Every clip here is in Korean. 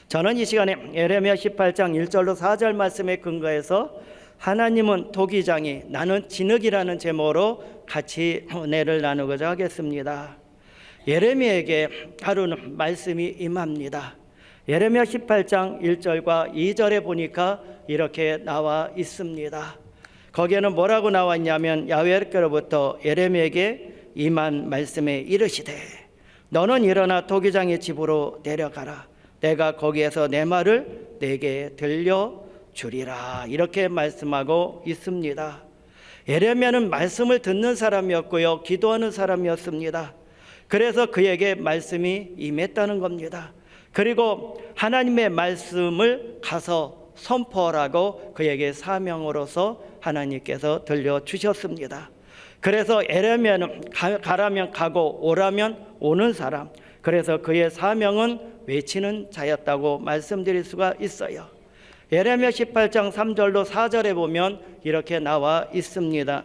저는 이 시간에 예레미야 18장 1절로 4절 말씀에 근거해서 하나님은 토기장이 나는 진흙이라는 제목으로 같이 은혜를 나누고자 하겠습니다. 예레미야에게 하루는 말씀이 임합니다. 예레미야 18장 1절과 2절에 보니까 이렇게 나와 있습니다. 거기에는 뭐라고 나와 있냐면 야훼께로부터 예레미야에게 임한 말씀에 이르시되 너는 일어나 토기장의 집으로 내려가라. 내가 거기에서 내 말을 내게 들려주리라. 이렇게 말씀하고 있습니다. 예레미야는 말씀을 듣는 사람이었고요, 기도하는 사람이었습니다. 그래서 그에게 말씀이 임했다는 겁니다. 그리고 하나님의 말씀을 가서 선포하라고 그에게 사명으로서 하나님께서 들려주셨습니다. 그래서 예레미야는 가라면 가고 오라면 오는 사람, 그래서 그의 사명은 외치는 자였다고 말씀드릴 수가 있어요. 예레미야 18장 3절로 4절에 보면 이렇게 나와 있습니다.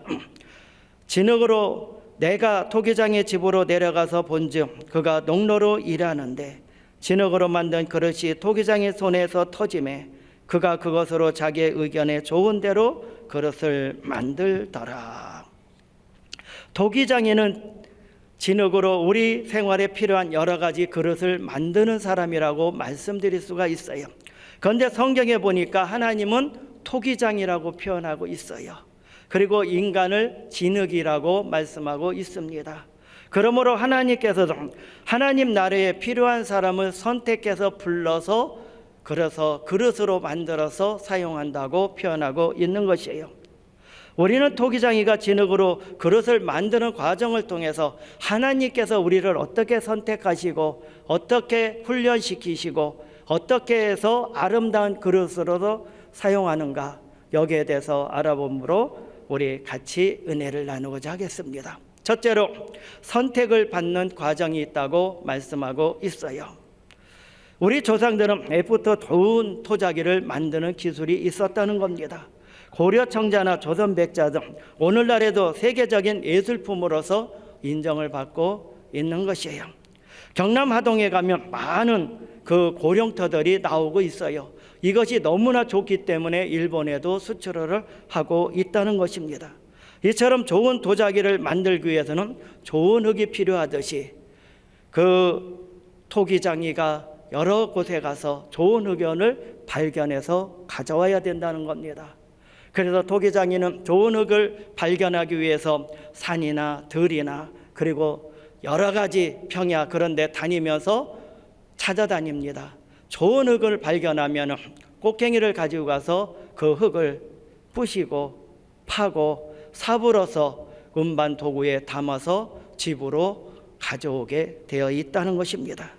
진흙으로 내가 토기장의 집으로 내려가서 본즉 그가 농로로 일하는데 진흙으로 만든 그릇이 토기장의 손에서 터지매 그가 그것으로 자기의 의견에 좋은 대로 그릇을 만들더라. 토기장에는 진흙으로 우리 생활에 필요한 여러 가지 그릇을 만드는 사람이라고 말씀드릴 수가 있어요. 그런데 성경에 보니까 하나님은 토기장이라고 표현하고 있어요. 그리고 인간을 진흙이라고 말씀하고 있습니다. 그러므로 하나님께서도 하나님 나라에 필요한 사람을 선택해서 불러서 그래서 그릇으로 만들어서 사용한다고 표현하고 있는 것이에요. 우리는 토기장이가 진흙으로 그릇을 만드는 과정을 통해서 하나님께서 우리를 어떻게 선택하시고 어떻게 훈련시키시고 어떻게 해서 아름다운 그릇으로도 사용하는가, 여기에 대해서 알아봄으로 우리 같이 은혜를 나누고자 하겠습니다. 첫째로 선택을 받는 과정이 있다고 말씀하고 있어요. 우리 조상들은 애부터 좋은 토자기를 만드는 기술이 있었다는 겁니다. 고려 청자나 조선 백자 등 오늘날에도 세계적인 예술품으로서 인정을 받고 있는 것이에요. 경남 하동에 가면 많은 그 고령터들이 나오고 있어요. 이것이 너무나 좋기 때문에 일본에도 수출을 하고 있다는 것입니다. 이처럼 좋은 도자기를 만들기 위해서는 좋은 흙이 필요하듯이 그 토기장이가 여러 곳에 가서 좋은 흙을 발견해서 가져와야 된다는 겁니다. 그래서 토기장이는 좋은 흙을 발견하기 위해서 산이나 들이나 그리고 여러 가지 평야 그런 데 다니면서 찾아다닙니다. 좋은 흙을 발견하면 꽃갱이를 가지고 가서 그 흙을 부시고 파고 사불어서 음반 도구에 담아서 집으로 가져오게 되어 있다는 것입니다.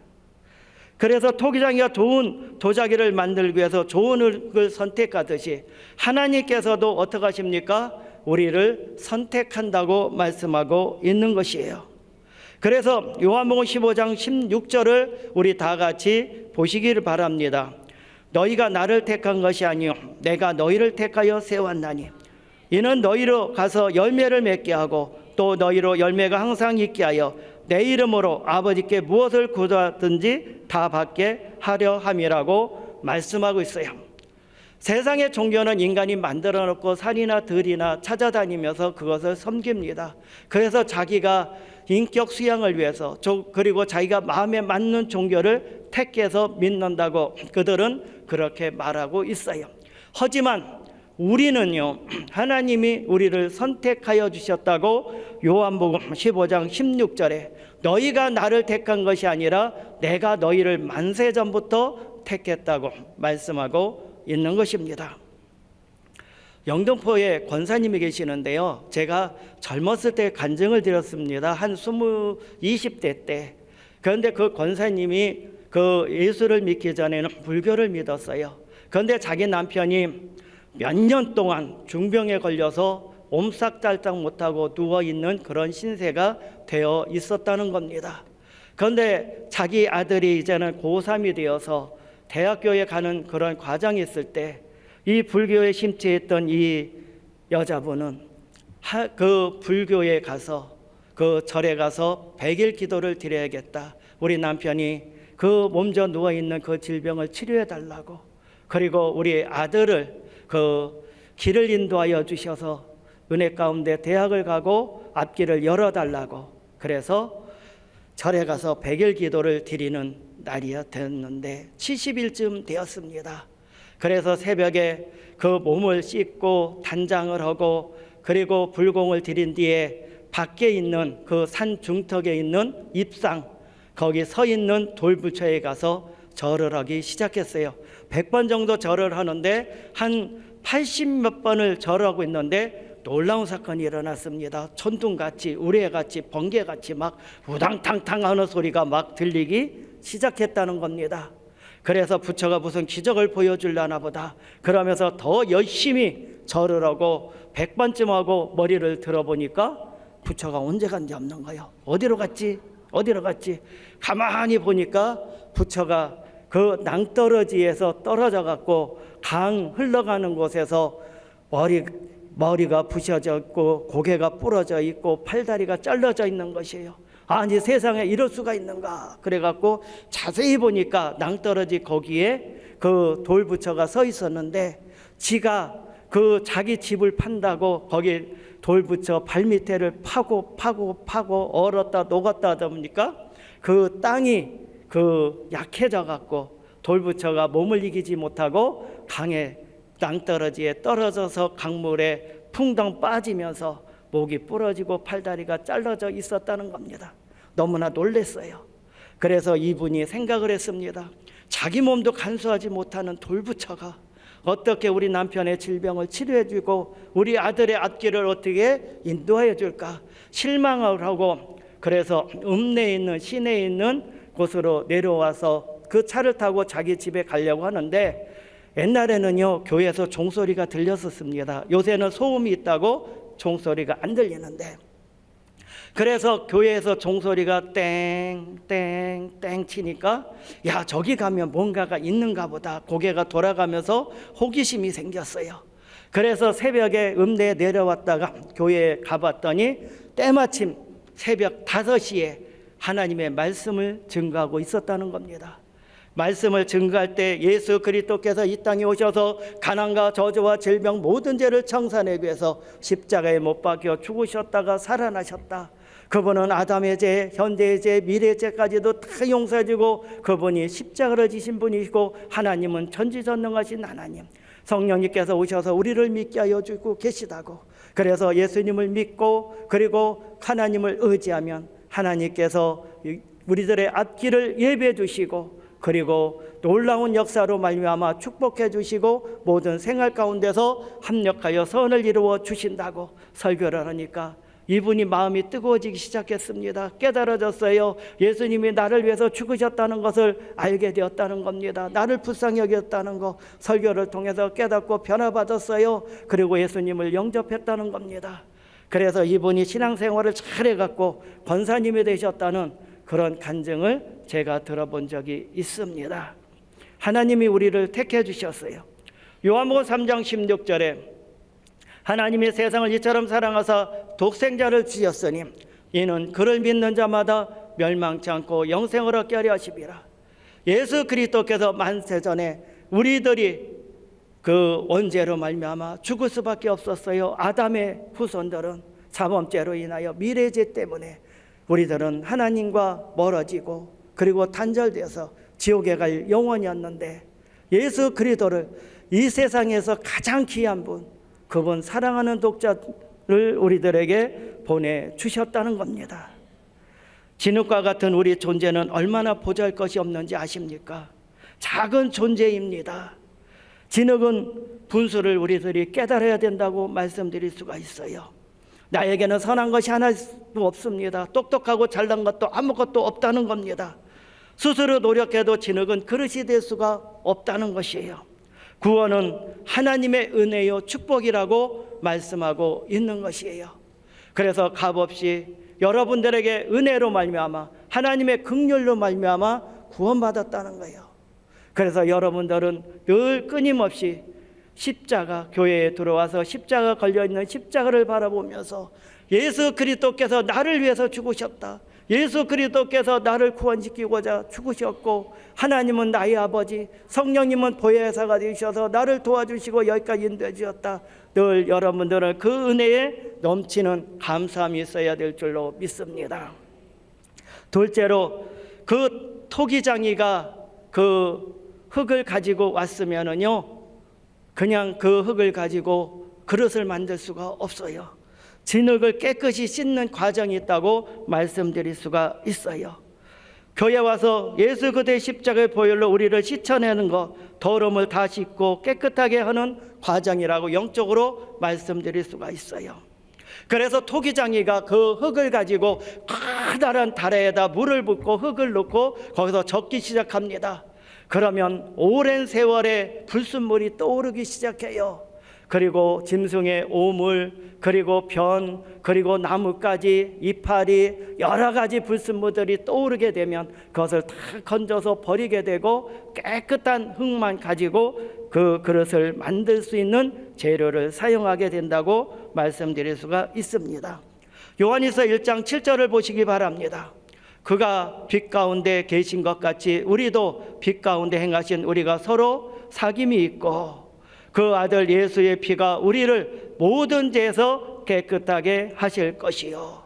그래서 토기장이가 좋은 도자기를 만들기 위해서 좋은 흙을 선택하듯이 하나님께서도 어떻게 하십니까? 우리를 선택한다고 말씀하고 있는 것이에요. 그래서 요한복음 15장 16절을 우리 다 같이 보시기를 바랍니다. 너희가 나를 택한 것이 아니요 내가 너희를 택하여 세웠나니 이는 너희로 가서 열매를 맺게 하고 또 너희로 열매가 항상 있게 하여 내 이름으로 아버지께 무엇을 구하든지 다 받게 하려 함이라고 말씀하고 있어요. 세상의 종교는 인간이 만들어 놓고 산이나 들이나 찾아다니면서 그것을 섬깁니다. 그래서 자기가 인격 수양을 위해서 그리고 자기가 마음에 맞는 종교를 택해서 믿는다고 그들은 그렇게 말하고 있어요. 하지만 우리는요, 하나님이 우리를 선택하여 주셨다고 요한복음 15장 16절에 너희가 나를 택한 것이 아니라 내가 너희를 만세전부터 택했다고 말씀하고 있는 것입니다. 영등포에 권사님이 계시는데요, 제가 젊었을 때 간증을 드렸습니다. 한 20대 때. 그런데 그 권사님이 그 예수를 믿기 전에는 불교를 믿었어요. 그런데 자기 남편이 몇 년 동안 중병에 걸려서 옴싹달싹 못하고 누워있는 그런 신세가 되어 있었다는 겁니다. 그런데 자기 아들이 이제는 고3이 되어서 대학교에 가는 그런 과정이 있을 때 이 불교에 심취했던 이 여자분은 그 불교에 가서 그 절에 가서 100일 기도를 드려야겠다. 우리 남편이 그 몸져 누워 있는 그 질병을 치료해 달라고, 그리고 우리 아들을 그 길을 인도하여 주셔서 은혜 가운데 대학을 가고 앞길을 열어 달라고, 그래서 절에 가서 100일 기도를 드리는 날이었는데 70일쯤 되었습니다. 그래서 새벽에 그 몸을 씻고 단장을 하고 그리고 불공을 드린 뒤에 밖에 있는 그 산 중턱에 있는 입상, 거기 서 있는 돌부처에 가서 절을 하기 시작했어요. 100번 정도 절을 하는데 한 80몇 번을 절하고 있는데 놀라운 사건이 일어났습니다. 천둥같이 우레같이 번개같이 막 우당탕탕 하는 소리가 막 들리기 시작했다는 겁니다. 그래서 부처가 무슨 기적을 보여주려나 보다 그러면서 더 열심히 절을 하고 100번쯤 하고 머리를 들어보니까 부처가 언제 간지 없는 거예요. 어디로 갔지? 가만히 보니까 부처가 그 낭떠러지에서 떨어져 갖고 강 흘러가는 곳에서 머리가 부셔져 있고 고개가 부러져 있고 팔다리가 잘라져 있는 것이에요. 아니, 세상에 이럴 수가 있는가? 그래갖고 자세히 보니까 낭떠러지 거기에 그 돌부처가 서 있었는데, 지가 그 자기 집을 판다고 거기 돌부처 발밑에를 파고 얼었다 녹았다 하다 보니까 그 땅이 그 약해져 갖고 돌부처가 몸을 이기지 못하고 강에 낭떠러지에 떨어져서 강물에 풍덩 빠지면서 목이 부러지고 팔다리가 잘라져 있었다는 겁니다. 너무나 놀랐어요. 그래서 이분이 생각을 했습니다. 자기 몸도 간수하지 못하는 돌부처가 어떻게 우리 남편의 질병을 치료해주고 우리 아들의 앞길을 어떻게 인도하여 줄까 실망을 하고, 그래서 읍내에 있는 시내에 있는 곳으로 내려와서 그 차를 타고 자기 집에 가려고 하는데, 옛날에는요 교회에서 종소리가 들렸었습니다. 요새는 소음이 있다고 종소리가 안 들리는데, 그래서 교회에서 종소리가 땡땡땡 치니까 야, 저기 가면 뭔가가 있는가 보다 고개가 돌아가면서 호기심이 생겼어요. 그래서 새벽에 읍내에 내려왔다가 교회에 가봤더니 때마침 새벽 5시에 하나님의 말씀을 증거하고 있었다는 겁니다. 말씀을 증거할 때 예수 그리스도께서 이 땅에 오셔서 가난과 저주와 질병 모든 죄를 청산하기 위해서 십자가에 못 박혀 죽으셨다가 살아나셨다. 그분은 아담의 죄, 현재의 죄, 미래의 죄까지도 다 용서해주고 그분이 십자가를 지신 분이시고, 하나님은 전지전능하신 하나님, 성령님께서 오셔서 우리를 믿게 하여 주고 계시다고. 그래서 예수님을 믿고 그리고 하나님을 의지하면 하나님께서 우리들의 앞길을 예배해 주시고 그리고 놀라운 역사로 말미암아 축복해 주시고 모든 생활 가운데서 합력하여 선을 이루어 주신다고 설교를 하니까 이분이 마음이 뜨거워지기 시작했습니다. 깨달아졌어요. 예수님이 나를 위해서 죽으셨다는 것을 알게 되었다는 겁니다. 나를 불쌍히 여겼다는 거 설교를 통해서 깨닫고 변화받았어요. 그리고 예수님을 영접했다는 겁니다. 그래서 이분이 신앙생활을 잘해갖고 권사님이 되셨다는 그런 간증을 제가 들어본 적이 있습니다. 하나님이 우리를 택해 주셨어요. 요한복음 3장 16절에 하나님이 세상을 이처럼 사랑하사 독생자를 주셨으니 이는 그를 믿는 자마다 멸망치 않고 영생을 얻게 하려 하심이라. 예수 그리스도께서 만세전에 우리들이 그 원죄로 말미암아 죽을 수밖에 없었어요. 아담의 후손들은 자범죄로 인하여 미래죄 때문에 우리들은 하나님과 멀어지고 그리고 단절되어서 지옥에 갈 영혼이었는데, 예수 그리스도를 이 세상에서 가장 귀한 분, 그분 사랑하는 독자를 우리들에게 보내주셨다는 겁니다. 진흙과 같은 우리 존재는 얼마나 보잘것이 없는지 아십니까? 작은 존재입니다. 진흙은 분수를 우리들이 깨달아야 된다고 말씀드릴 수가 있어요. 나에게는 선한 것이 하나도 없습니다. 똑똑하고 잘난 것도 아무것도 없다는 겁니다. 스스로 노력해도 진흙은 그릇이 될 수가 없다는 것이에요. 구원은 하나님의 은혜요 축복이라고 말씀하고 있는 것이에요. 그래서 값없이 여러분들에게 은혜로 말미암아 하나님의 긍휼로 말미암아 구원받았다는 거예요. 그래서 여러분들은 늘 끊임없이 십자가, 교회에 들어와서 십자가 걸려있는 십자가를 바라보면서 예수 그리스도께서 나를 위해서 죽으셨다, 예수 그리스도께서 나를 구원시키고자 죽으셨고, 하나님은 나의 아버지, 성령님은 보혜사가 되셔서 나를 도와주시고 여기까지 인도해 주셨다. 늘 여러분들은 그 은혜에 넘치는 감사함이 있어야 될 줄로 믿습니다. 둘째로, 그 토기장이가 그 흙을 가지고 왔으면은요, 그냥 그 흙을 가지고 그릇을 만들 수가 없어요. 진흙을 깨끗이 씻는 과정이 있다고 말씀드릴 수가 있어요. 교회 와서 예수 그리스도의 십자가의 보혈로 우리를 씻어내는 것, 더러움을 다 씻고 깨끗하게 하는 과정이라고 영적으로 말씀드릴 수가 있어요. 그래서 토기장이가 그 흙을 가지고 커다란 다래에다 물을 붓고 흙을 넣고 거기서 적기 시작합니다. 그러면 오랜 세월에 불순물이 떠오르기 시작해요. 그리고 짐승의 오물, 그리고 변, 그리고 나뭇가지, 이파리, 여러 가지 불순물들이 떠오르게 되면 그것을 다 건져서 버리게 되고 깨끗한 흙만 가지고 그 그릇을 만들 수 있는 재료를 사용하게 된다고 말씀드릴 수가 있습니다. 요한일서 1장 7절을 보시기 바랍니다. 그가 빛 가운데 계신 것 같이 우리도 빛 가운데 행하신 우리가 서로 사귐이 있고, 그 아들 예수의 피가 우리를 모든 죄에서 깨끗하게 하실 것이요.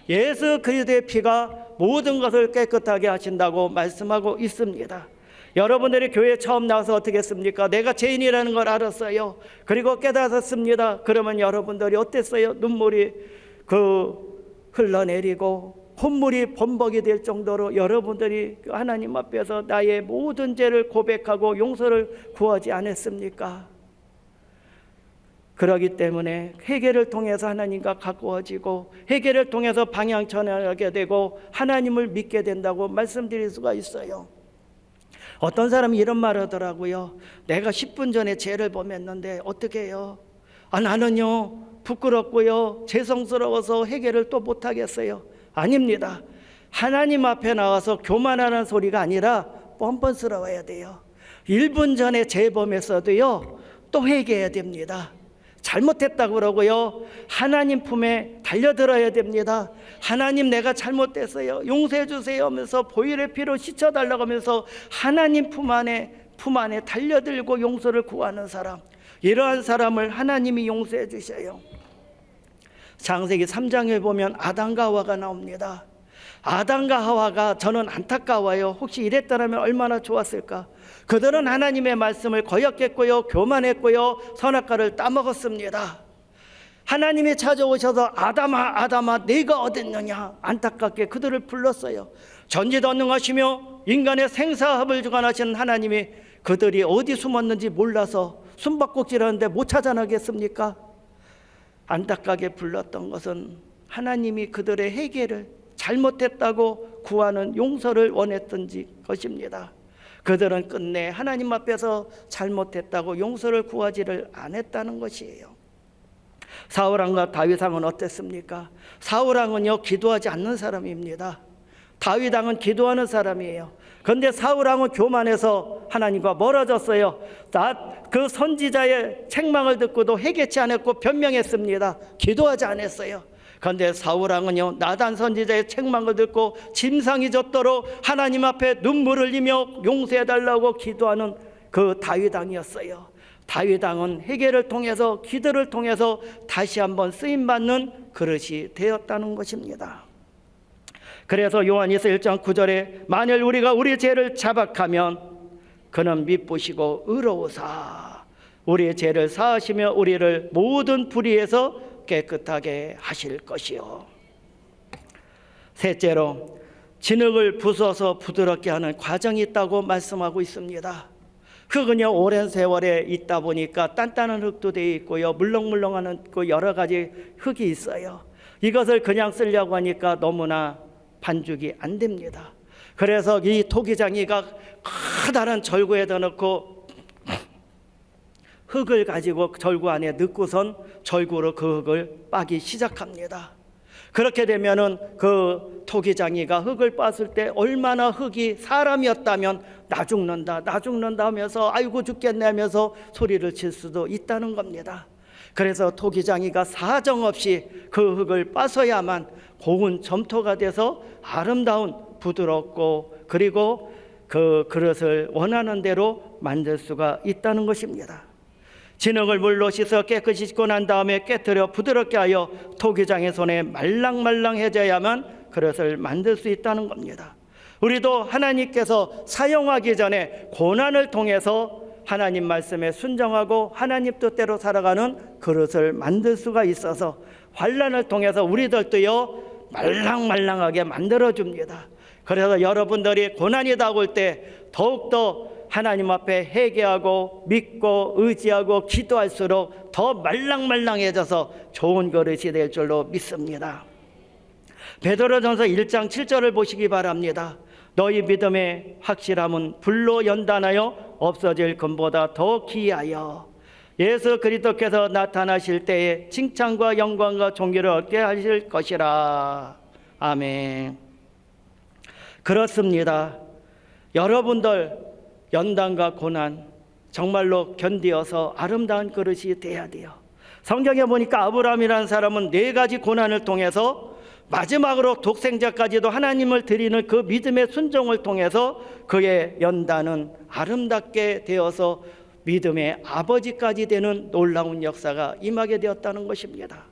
예수 그리스도의 피가 모든 것을 깨끗하게 하신다고 말씀하고 있습니다. 여러분들이 교회 처음 나와서 어떻게 했습니까? 내가 죄인이라는 걸 알았어요. 그리고 깨달았습니다. 그러면 여러분들이 어땠어요? 눈물이 흘러내리고 콧물이 범벅이 될 정도로 여러분들이 하나님 앞에서 나의 모든 죄를 고백하고 용서를 구하지 않았습니까? 그러기 때문에 회개를 통해서 하나님과 가까워지고 회개를 통해서 방향 전환하게 되고 하나님을 믿게 된다고 말씀드릴 수가 있어요. 어떤 사람이 이런 말 하더라고요. 내가 10분 전에 죄를 범했는데 어떻게 해요? 나는요 부끄럽고요 죄송스러워서 회개를 또 못하겠어요. 아닙니다. 하나님 앞에 나와서 교만하는 소리가 아니라 뻔뻔스러워야 돼요. 1분 전에 죄 범했어도요 또 회개해야 됩니다. 잘못했다고 그러고요 하나님 품에 달려들어야 됩니다. 하나님 내가 잘못됐어요, 용서해 주세요 하면서 보혈의 피로 씻어달라고 하면서 하나님 품 안에 달려들고 용서를 구하는 사람, 이러한 사람을 하나님이 용서해 주셔요. 창세기 3장에 보면 아담과 하와가 나옵니다. 아담과 하와가 저는 안타까워요. 혹시 이랬더라면 얼마나 좋았을까. 그들은 하나님의 말씀을 거역했고요 교만했고요 선악과를 따먹었습니다. 하나님이 찾아오셔서 아담아 아담아 네가 어딨느냐 안타깝게 그들을 불렀어요. 전지전능하시며 인간의 생사합을 주관하시는 하나님이 그들이 어디 숨었는지 몰라서 숨바꼭질하는데 못 찾아나겠습니까? 안타깝게 불렀던 것은 하나님이 그들의 회개를 잘못했다고 구하는 용서를 원했던 것입니다. 그들은 끝내 하나님 앞에서 잘못했다고 용서를 구하지를 않았다는 것이에요. 사울왕과 다윗왕은 어땠습니까? 사울왕은요 기도하지 않는 사람입니다. 다윗왕은 기도하는 사람이에요. 그런데 사울왕은 교만해서 하나님과 멀어졌어요. 그 선지자의 책망을 듣고도 회개치 않았고 변명했습니다. 기도하지 않았어요. 그런데 사울왕은요 나단 선지자의 책망을 듣고 짐상이 젖도록 하나님 앞에 눈물을 흘리며 용서해달라고 기도하는 그 다윗왕이었어요. 다윗왕은 회개를 통해서 기도를 통해서 다시 한번 쓰임받는 그릇이 되었다는 것입니다. 그래서 요한일서 1장 9절에 만일 우리가 우리 죄를 자박하면 그는 미쁘시고 의로우사 우리의 죄를 사하시며 우리를 모든 불의에서 깨끗하게 하실 것이요. 셋째로 진흙을 부숴서 부드럽게 하는 과정이 있다고 말씀하고 있습니다. 흙은요 오랜 세월에 있다 보니까 단단한 흙도 되어 있고요 물렁물렁하는 그 여러 가지 흙이 있어요. 이것을 그냥 쓰려고 하니까 너무나 반죽이 안 됩니다. 그래서 이 토기장이가 커다란 절구에다 넣고 흙을 가지고 절구 안에 넣고선 절구로 그 흙을 빠기 시작합니다. 그렇게 되면은 그 토기장이가 흙을 빻을 때 얼마나 흙이 사람이었다면 나 죽는다 하면서 아이고 죽겠네 하면서 소리를 칠 수도 있다는 겁니다. 그래서 토기장이가 사정없이 그 흙을 빠서야만 고운 점토가 돼서 아름다운 부드럽고 그리고 그 그릇을 원하는 대로 만들 수가 있다는 것입니다. 진흙을 물로 씻어 깨끗이 씻고 난 다음에 깨트려 부드럽게 하여 토기장의 손에 말랑말랑해져야만 그릇을 만들 수 있다는 겁니다. 우리도 하나님께서 사용하기 전에 고난을 통해서 하나님 말씀에 순종하고 하나님 뜻대로 살아가는 그릇을 만들 수가 있어서 환난을 통해서 우리들도요 말랑말랑하게 만들어줍니다. 그래서 여러분들이 고난이 다가올 때 더욱더 하나님 앞에 회개하고 믿고 의지하고 기도할수록 더 말랑말랑해져서 좋은 그릇이 될 줄로 믿습니다. 베드로전서 1장 7절을 보시기 바랍니다. 너희 믿음의 확실함은 불로 연단하여 없어질 금보다 더 귀하여 예수 그리스도께서 나타나실 때에 칭찬과 영광과 존귀를 얻게 하실 것이라. 아멘. 그렇습니다. 여러분들 연단과 고난 정말로 견디어서 아름다운 그릇이 돼야 돼요. 성경에 보니까 아브라함이라는 사람은 4가지 고난을 통해서 마지막으로 독생자까지도 하나님을 드리는 그 믿음의 순종을 통해서 그의 연단은 아름답게 되어서 믿음의 아버지까지 되는 놀라운 역사가 임하게 되었다는 것입니다.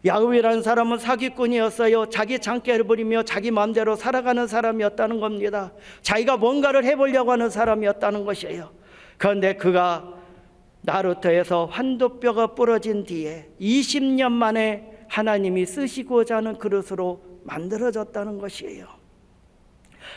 야곱이라는 사람은 사기꾼이었어요. 자기 장깨를 부리며 자기 마음대로 살아가는 사람이었다는 겁니다. 자기가 뭔가를 해보려고 하는 사람이었다는 것이에요. 그런데 그가 나루터에서 환도뼈가 부러진 뒤에 20년 만에 하나님이 쓰시고자 하는 그릇으로 만들어졌다는 것이에요.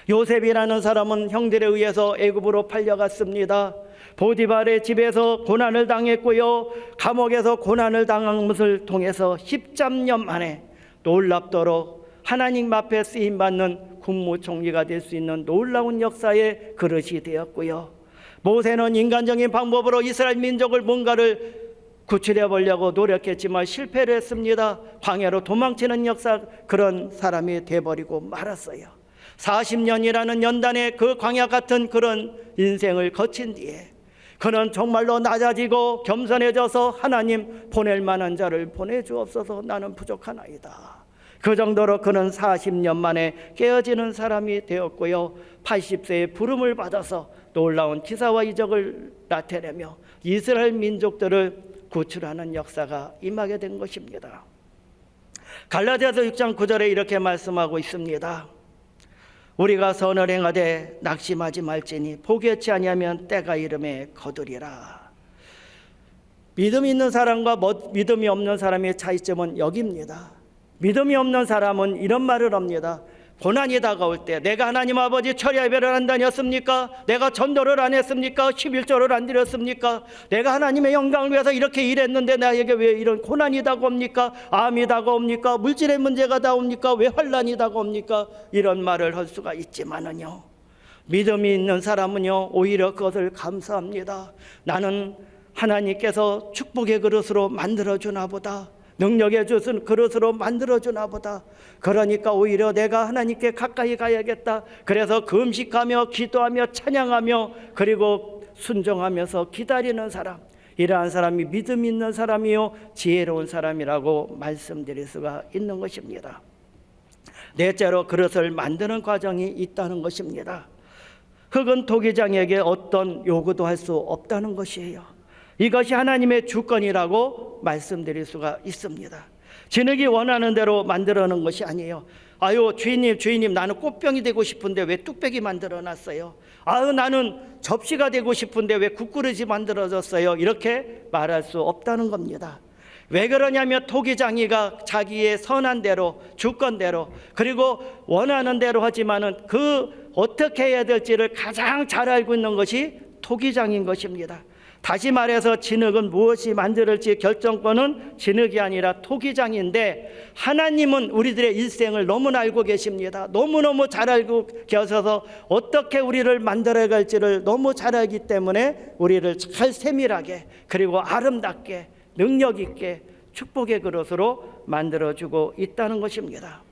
요셉이라는 사람은 형들에 의해서 애굽으로 팔려갔습니다. 보디발의 집에서 고난을 당했고요, 감옥에서 고난을 당한 것을 통해서 13년 만에 놀랍도록 하나님 앞에 쓰임받는 국무총리가 될 수 있는 놀라운 역사의 그릇이 되었고요, 모세는 인간적인 방법으로 이스라엘 민족을 뭔가를 구출해 보려고 노력했지만 실패를 했습니다. 광야로 도망치는 역사, 그런 사람이 돼버리고 말았어요. 40년이라는 연단의 그 광야 같은 그런 인생을 거친 뒤에 그는 정말로 낮아지고 겸손해져서 하나님 보낼 만한 자를 보내주옵소서, 나는 부족하나이다. 그 정도로 그는 40년 만에 깨어지는 사람이 되었고요, 80세에 부름을 받아서 놀라운 기사와 이적을 나타내며 이스라엘 민족들을 구출하는 역사가 임하게 된 것입니다. 갈라디아서 6장 9절에 이렇게 말씀하고 있습니다. 우리가 선을 행하되 낙심하지 말지니 포기치 아니하면 때가 이름에 거두리라. 믿음이 있는 사람과 믿음이 없는 사람의 차이점은 여기입니다. 믿음이 없는 사람은 이런 말을 합니다. 고난이 다가올 때 내가 하나님 아버지 철야 예배를 안 다녔습니까? 내가 전도를 안 했습니까? 11조를 안 드렸습니까? 내가 하나님의 영광을 위해서 이렇게 일했는데 나에게 왜 이런 고난이 다가옵니까? 암이 다가옵니까? 물질의 문제가 다가옵니까? 왜 환난이 다가옵니까? 이런 말을 할 수가 있지만은요, 믿음이 있는 사람은요 오히려 그것을 감사합니다. 나는 하나님께서 축복의 그릇으로 만들어주나 보다, 능력의 줬은 그릇으로 만들어주나 보다. 그러니까 오히려 내가 하나님께 가까이 가야겠다. 그래서 금식하며 기도하며 찬양하며 그리고 순종하면서 기다리는 사람, 이러한 사람이 믿음 있는 사람이요 지혜로운 사람이라고 말씀드릴 수가 있는 것입니다. 넷째로 그릇을 만드는 과정이 있다는 것입니다. 흙은 토기장에게 어떤 요구도 할 수 없다는 것이에요. 이것이 하나님의 주권이라고 말씀드릴 수가 있습니다. 진흙이 원하는 대로 만들어 놓은 것이 아니에요. 아유 주인님 나는 꽃병이 되고 싶은데 왜 뚝배기 만들어 놨어요? 아유 나는 접시가 되고 싶은데 왜 국그릇이 만들어졌어요? 이렇게 말할 수 없다는 겁니다. 왜 그러냐면 토기장이가 자기의 선한 대로 주권대로 그리고 원하는 대로 하지만은 그 어떻게 해야 될지를 가장 잘 알고 있는 것이 토기장인 것입니다. 다시 말해서 진흙은 무엇이 만들어질지 결정권은 진흙이 아니라 토기장인데, 하나님은 우리들의 일생을 너무나 알고 계십니다. 너무너무 잘 알고 계셔서 어떻게 우리를 만들어갈지를 너무 잘 알기 때문에 우리를 잘 세밀하게 그리고 아름답게 능력 있게 축복의 그릇으로 만들어주고 있다는 것입니다.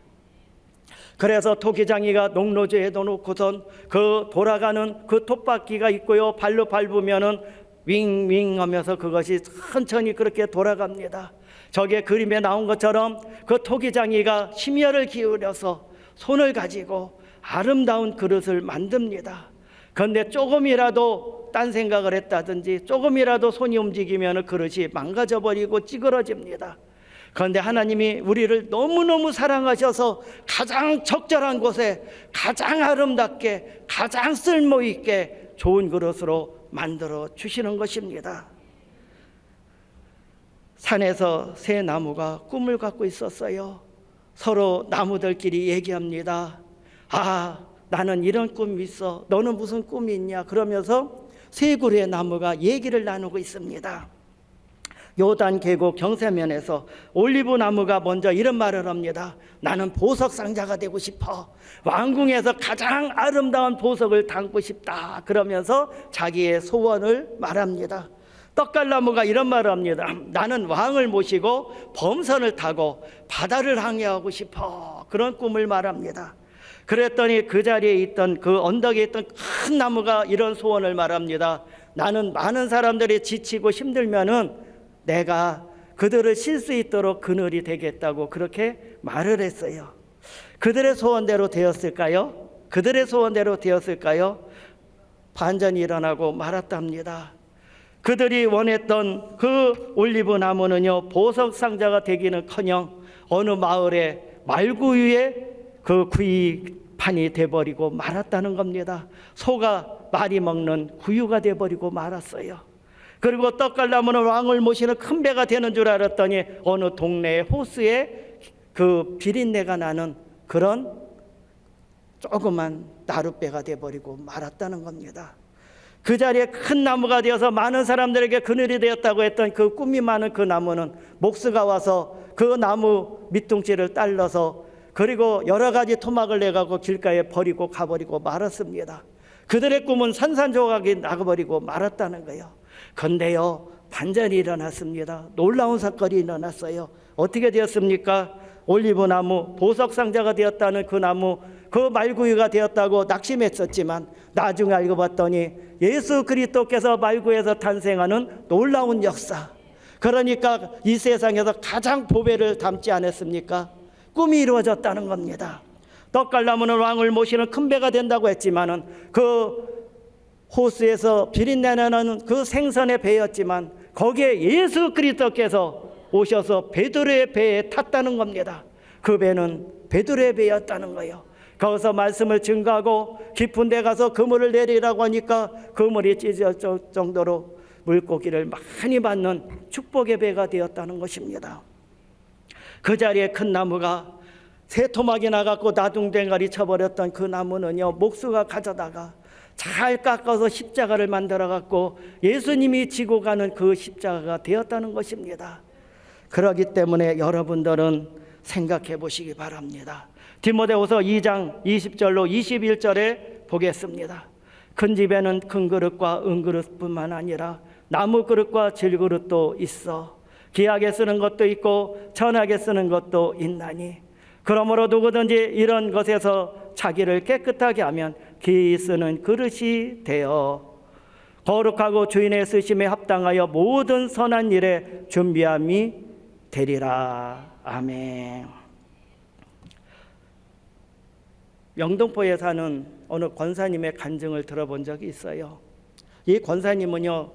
그래서 토기장이가 농로주에 놓고선 그 돌아가는 그 톱바퀴가 있고요, 발로 밟으면은 윙윙 하면서 그것이 천천히 그렇게 돌아갑니다. 저게 그림에 나온 것처럼 그 토기장이가 심혈을 기울여서 손을 가지고 아름다운 그릇을 만듭니다. 그런데 조금이라도 딴 생각을 했다든지 조금이라도 손이 움직이면 그릇이 망가져버리고 찌그러집니다. 그런데 하나님이 우리를 너무너무 사랑하셔서 가장 적절한 곳에 가장 아름답게 가장 쓸모있게 좋은 그릇으로 만들어 주시는 것입니다. 산에서 세 나무가 꿈을 갖고 있었어요. 서로 나무들끼리 얘기합니다. 아, 나는 이런 꿈이 있어. 너는 무슨 꿈이 있냐? 그러면서 세 그루의 나무가 얘기를 나누고 있습니다. 요단 계곡 경세면에서 올리브 나무가 먼저 이런 말을 합니다. 나는 보석 상자가 되고 싶어. 왕궁에서 가장 아름다운 보석을 담고 싶다. 그러면서 자기의 소원을 말합니다. 떡갈나무가 이런 말을 합니다. 나는 왕을 모시고 범선을 타고 바다를 항해하고 싶어. 그런 꿈을 말합니다. 그랬더니 그 자리에 있던 그 언덕에 있던 큰 나무가 이런 소원을 말합니다. 나는 많은 사람들이 지치고 힘들면은 내가 그들을 쉴 수 있도록 그늘이 되겠다고 그렇게 말을 했어요. 그들의 소원대로 되었을까요? 그들의 소원대로 되었을까요? 반전이 일어나고 말았답니다. 그들이 원했던 그 올리브 나무는요, 보석 상자가 되기는커녕 어느 마을에 말구유의 그 구이판이 돼버리고 말았다는 겁니다. 소가 많이 먹는 구유가 돼버리고 말았어요. 그리고 떡갈나무는 왕을 모시는 큰 배가 되는 줄 알았더니 어느 동네의 호수에 그 비린내가 나는 그런 조그만 나룻배가 돼버리고 말았다는 겁니다. 그 자리에 큰 나무가 되어서 많은 사람들에게 그늘이 되었다고 했던 그 꿈이 많은 그 나무는 목수가 와서 그 나무 밑둥지를 딸라서 그리고 여러 가지 토막을 내가고 길가에 버리고 가버리고 말았습니다. 그들의 꿈은 산산조각이 나가버리고 말았다는 거예요. 그런데요, 반전이 일어났습니다. 놀라운 사건이 일어났어요. 어떻게 되었습니까? 올리브 나무, 보석 상자가 되었다는 그 나무, 그 말구유가 되었다고 낙심했었지만 나중에 알고 봤더니 예수 그리스도께서 말구에서 탄생하는 놀라운 역사. 그러니까 이 세상에서 가장 보배를 담지 않았습니까? 꿈이 이루어졌다는 겁니다. 떡갈나무는 왕을 모시는 큰 배가 된다고 했지만은 그 호수에서 비린내나는 그 생선의 배였지만 거기에 예수 그리스도께서 오셔서 베드로의 배에 탔다는 겁니다. 그 배는 베드로의 배였다는 거예요. 거기서 말씀을 증거하고 깊은 데 가서 그물을 내리라고 하니까 그물이 찢어질 정도로 물고기를 많이 받는 축복의 배가 되었다는 것입니다. 그 자리에 큰 나무가 새 토막이 나갖고 나둥댕가리 쳐버렸던 그 나무는요, 목수가 가져다가 잘 깎아서 십자가를 만들어 갖고 예수님이 지고 가는 그 십자가가 되었다는 것입니다. 그렇기 때문에 여러분들은 생각해 보시기 바랍니다. 디모데후서 2장 20절로 21절에 보겠습니다. 큰 집에는 큰 그릇과 은그릇뿐만 아니라 나무 그릇과 질그릇도 있어 귀하게 쓰는 것도 있고 천하게 쓰는 것도 있나니 그러므로 누구든지 이런 것에서 자기를 깨끗하게 하면 귀히 쓰는 그릇이 되어 거룩하고 주인의 쓰심에 합당하여 모든 선한 일에 준비함이 되리라. 아멘. 영등포에 사는 어느 권사님의 간증을 들어본 적이 있어요. 이 권사님은요,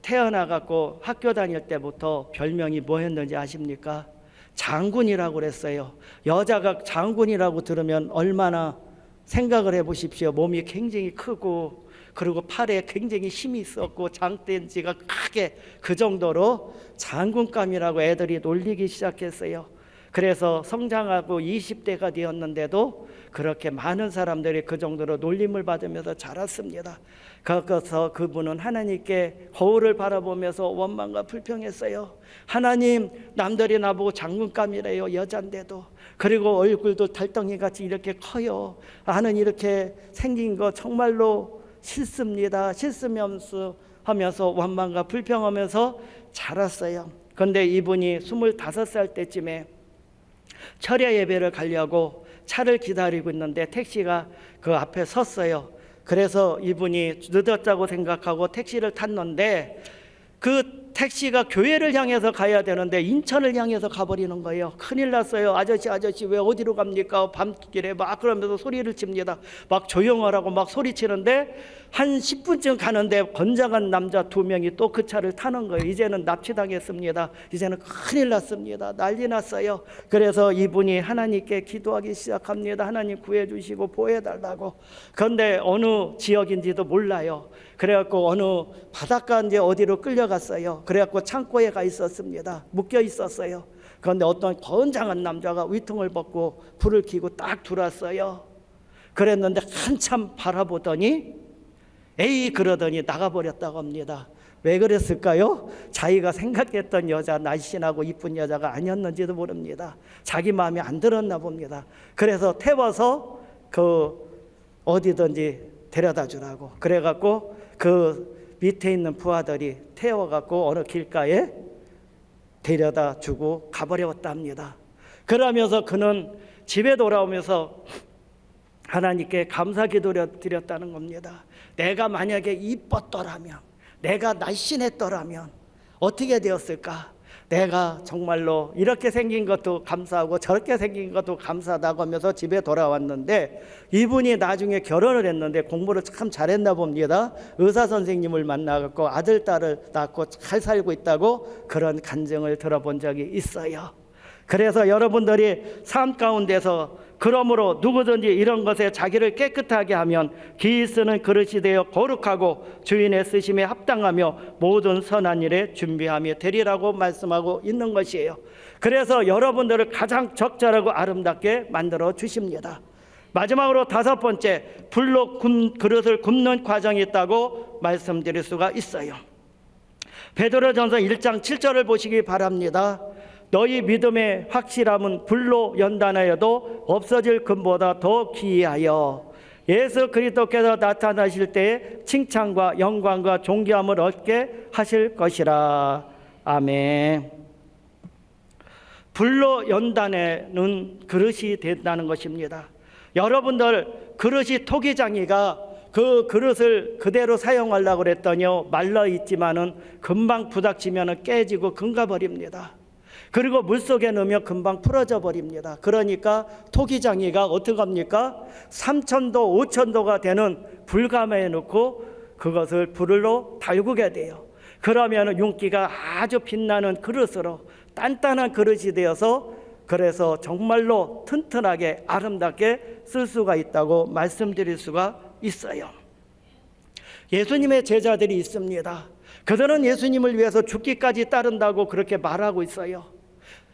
태어나갖고 학교 다닐 때부터 별명이 뭐였는지 아십니까? 장군이라고 그랬어요. 여자가 장군이라고 들으면 얼마나 생각을 해보십시오. 몸이 굉장히 크고 그리고 팔에 굉장히 힘이 있었고 장대지가 크게 그 정도로 장군감이라고 애들이 놀리기 시작했어요. 그래서 성장하고 20대가 되었는데도 그렇게 많은 사람들이 그 정도로 놀림을 받으면서 자랐습니다. 그래서 그분은 하나님께 거울을 바라보면서 원망과 불평했어요. 하나님, 남들이 나보고 장군감이래요. 여잔데도. 그리고 얼굴도 달덩이같이 이렇게 커요. 나는 이렇게 생긴 거 정말로 싫습니다. 싫으면서 하면서 원망과 불평하면서 자랐어요. 그런데 이분이 25살 때쯤에 철야 예배를 가려고 차를 기다리고 있는데 택시가 그 앞에 섰어요. 그래서 이분이 늦었다고 생각하고 택시를 탔는데 그 택시가 교회를 향해서 가야 되는데 인천을 향해서 가버리는 거예요. 큰일 났어요. 아저씨 왜 어디로 갑니까? 밤길에 막 그러면서 소리를 칩니다. 막 조용하라고 막 소리치는데 한 10분쯤 가는데 건장한 남자 2명이 또 그 차를 타는 거예요. 이제는 납치당했습니다. 이제는 큰일 났습니다. 난리 났어요. 그래서 이분이 하나님께 기도하기 시작합니다. 하나님 구해주시고 보호해달라고. 그런데 어느 지역인지도 몰라요. 그래갖고 어느 바닷가인지 어디로 끌려갔어요. 그래갖고 창고에 가 있었습니다. 묶여 있었어요. 그런데 어떤 건장한 남자가 위통을 벗고 불을 켜고 딱 들어왔어요. 그랬는데 한참 바라보더니 에이 그러더니 나가버렸다고 합니다. 왜 그랬을까요? 자기가 생각했던 여자, 날씬하고 이쁜 여자가 아니었는지도 모릅니다. 자기 마음에 안 들었나 봅니다. 그래서 태워서 그 어디든지 데려다 주라고 그래갖고 그 밑에 있는 부하들이 태워갖고 어느 길가에 데려다 주고 가버렸다 합니다. 그러면서 그는 집에 돌아오면서 하나님께 감사 기도를 드렸다는 겁니다. 내가 만약에 이뻤더라면, 내가 날씬했더라면 어떻게 되었을까? 내가 정말로 이렇게 생긴 것도 감사하고 저렇게 생긴 것도 감사하다고 하면서 집에 돌아왔는데 이분이 나중에 결혼을 했는데 공부를 참 잘했나 봅니다. 의사 선생님을 만나갖고 아들 딸을 낳고 잘 살고 있다고 그런 간증을 들어본 적이 있어요. 그래서 여러분들이 삶 가운데서 그러므로 누구든지 이런 것에 자기를 깨끗하게 하면 기이 쓰는 그릇이 되어 거룩하고 주인의 쓰심에 합당하며 모든 선한 일에 준비하며 되리라고 말씀하고 있는 것이에요. 그래서 여러분들을 가장 적절하고 아름답게 만들어 주십니다. 마지막으로 5번째, 불로 그릇을 굽는 과정이 있다고 말씀드릴 수가 있어요. 베드로전서 1장 7절을 보시기 바랍니다. 너희 믿음의 확실함은 불로 연단하여도 없어질 금보다 더 기이하여 예수 그리스도께서 나타나실 때에 칭찬과 영광과 존귀함을 얻게 하실 것이라. 아멘. 불로 연단하는 그릇이 된다는 것입니다. 여러분들 그릇이 토기장이가 그 그릇을 그대로 사용하려고 그랬더니요 말라 있지만은 금방 부닥치면 깨지고 금가버립니다. 그리고 물속에 넣으면 금방 풀어져 버립니다. 그러니까 토기장이가 어떻게 합니까? 3000도 5000도가 되는 불감에 넣고 그것을 불로 달구게 돼요. 그러면 윤기가 아주 빛나는 그릇으로 단단한 그릇이 되어서 그래서 정말로 튼튼하게 아름답게 쓸 수가 있다고 말씀드릴 수가 있어요. 예수님의 제자들이 있습니다. 그들은 예수님을 위해서 죽기까지 따른다고 그렇게 말하고 있어요.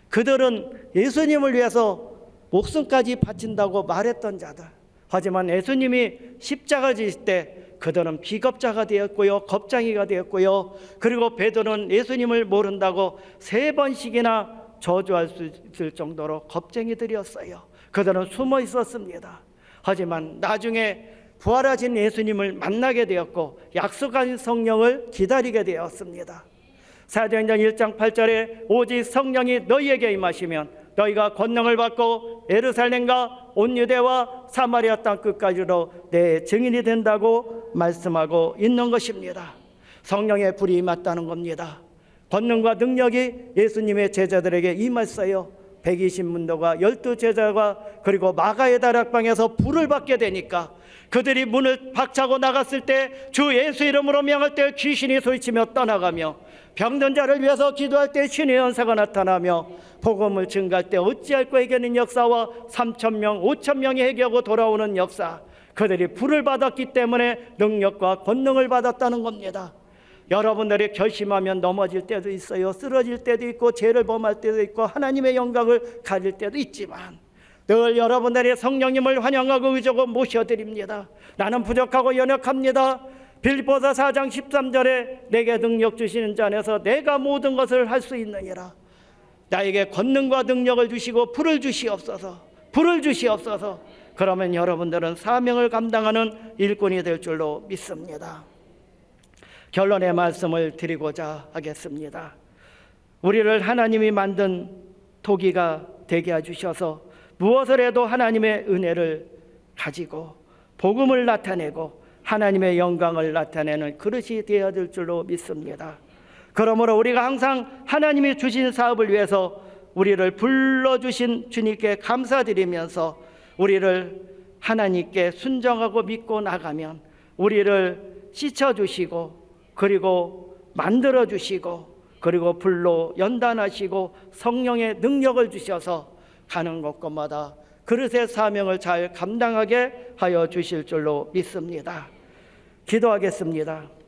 그들은 예수님을 위해서 목숨까지 바친다고 말했던 자들. 하지만 예수님이 십자가 지실 때 그들은 비겁자가 되었고요, 겁쟁이가 되었고요. 그리고 베드로는 예수님을 모른다고 3번씩이나 저주할 수 있을 정도로 겁쟁이들이었어요. 그들은 숨어 있었습니다. 하지만 나중에 부활하신 예수님을 만나게 되었고 약속한 성령을 기다리게 되었습니다. 사도행전 1장 8절에 오직 성령이 너희에게 임하시면 너희가 권능을 받고 예루살렘과 온 유대와 사마리아 땅 끝까지로 내 증인이 된다고 말씀하고 있는 것입니다. 성령의 불이 임했다는 겁니다. 권능과 능력이 예수님의 제자들에게 임했어요. 120문도가 12제자가 그리고 마가의 다락방에서 불을 받게 되니까 그들이 문을 박차고 나갔을 때 주 예수 이름으로 명할 때 귀신이 소리치며 떠나가며 병든 자를 위해서 기도할 때 신의 연사가 나타나며 복음을 증가할 때 어찌할 거에게는 역사와 3000명 5000명이 회개하고 돌아오는 역사, 그들이 불을 받았기 때문에 능력과 권능을 받았다는 겁니다. 여러분들이 결심하면 넘어질 때도 있어요. 쓰러질 때도 있고 죄를 범할 때도 있고 하나님의 영광을 가질 때도 있지만 늘 여러분들이 성령님을 환영하고 의지하고 모셔드립니다. 나는 부족하고 연약합니다. 빌립보서 4장 13절에 내게 능력 주시는 자 안에서 내가 모든 것을 할 수 있느니라. 나에게 권능과 능력을 주시고 불을 주시옵소서. 그러면 여러분들은 사명을 감당하는 일꾼이 될 줄로 믿습니다. 결론의 말씀을 드리고자 하겠습니다. 우리를 하나님이 만든 토기가 되게 해주셔서 무엇을 해도 하나님의 은혜를 가지고 복음을 나타내고 하나님의 영광을 나타내는 그릇이 되어야 될 줄로 믿습니다. 그러므로 우리가 항상 하나님이 주신 사업을 위해서 우리를 불러주신 주님께 감사드리면서 우리를 하나님께 순종하고 믿고 나가면 우리를 씻어주시고 그리고 만들어주시고 그리고 불로 연단하시고 성령의 능력을 주셔서 가는 곳곳마다 그릇의 사명을 잘 감당하게 하여 주실 줄로 믿습니다. 기도하겠습니다.